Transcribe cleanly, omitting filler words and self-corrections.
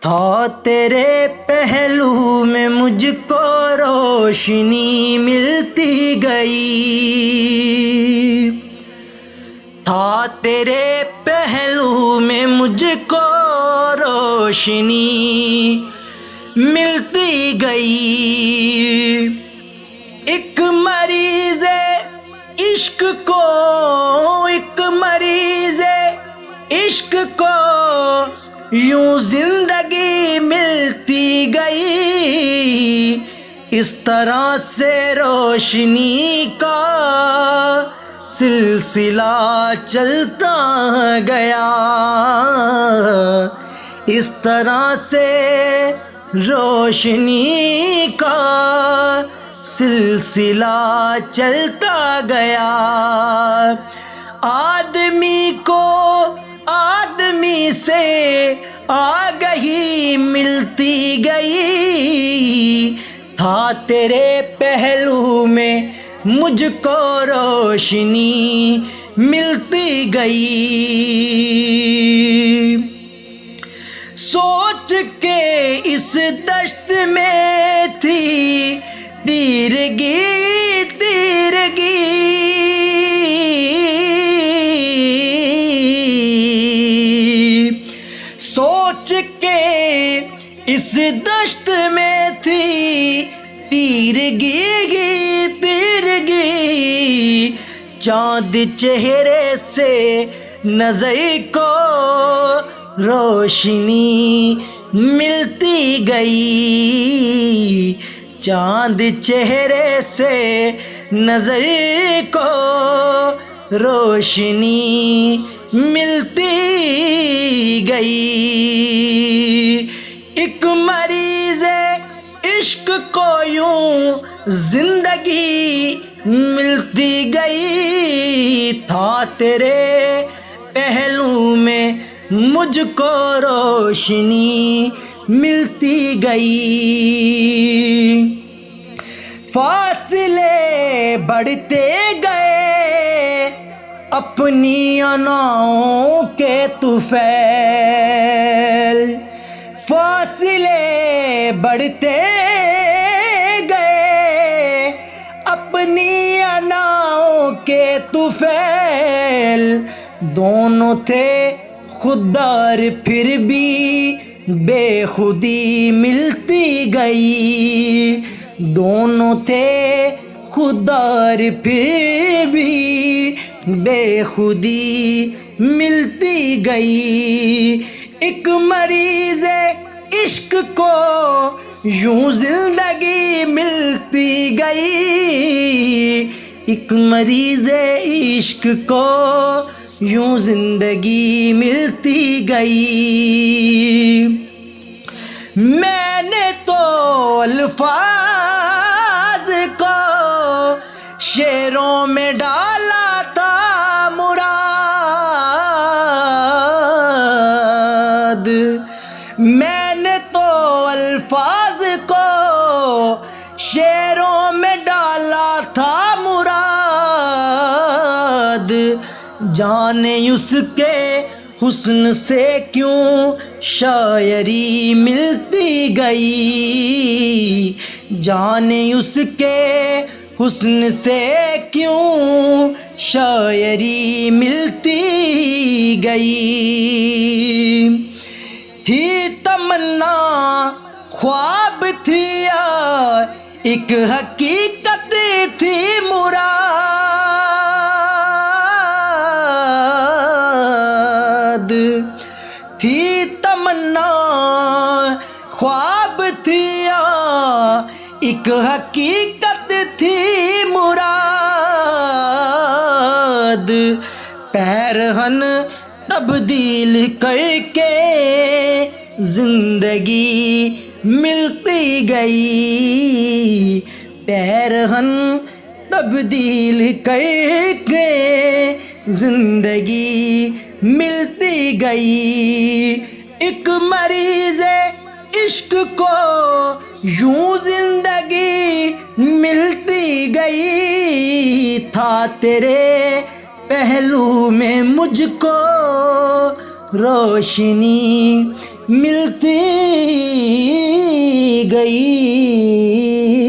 تھا تیرے پہلو میں مجھ کو روشنی ملتی گئی، تھا تیرے پہلو میں مجھ کو روشنی ملتی گئی۔ ایک مریض عشق کو، ایک مریض عشق کو یوں زندگی ملتی گئی، اس طرح سے روشنی کا سلسلہ چلتا گیا، اس طرح سے روشنی کا سلسلہ چلتا گیا۔ آدمی کو آدمی سے آگہی ملتی گئی، تھا تیرے پہلو میں مجھ کو روشنی ملتی گئی۔ سوچ کے اس دشت میں تھی تیرگی تیرگی، سوچ کے اس دشت میں تھی تیرگی تیرگی، چاند چہرے سے نظر کو روشنی ملتی گئی، چاند چہرے سے نظر کو روشنی ملتی گئی۔ ایک مریض عشق کو یوں زندگی ملتی گئی، تھا تیرے پہلو میں مجھ کو روشنی ملتی گئی۔ فاصلے بڑھتے گئے اپنی اناؤں کے طفیل، فاصلے بڑھتے گئے اپنی اناؤں کے طفیل، دونوں تھے خوددار پھر بھی بے خودی ملتی گئی، دونوں تھے خوددار پھر بھی بے خودی ملتی گئی۔ ایک مریض عشق کو یوں زندگی ملتی گئی، ایک مریض عشق کو یوں زندگی ملتی گئی۔ میں نے تو الفاظ کو شعروں میں ڈالا تھا مراد، میں نے تو الفاظ کو شعروں میں ڈالا تھا مراد، جانے اس کے حسن سے کیوں شاعری ملتی گئی، جانے اس کے حسن سے کیوں شاعری ملتی گئی۔ تھی تمنا خواب تھی یا ایک حقیقت تھی مراد، تھی تمنا خواب تھی یا ایک حقیقت تھی مراد، پیرہن تبدیل کر کے زندگی ملتی گئی، پیرہن تبدیل کر کے زندگی ملتی گئی۔ ایک مریض عشق کو یوں زندگی ملتی گئی، تھا تیرے پہلو میں مجھ کو روشنی ملتی گئی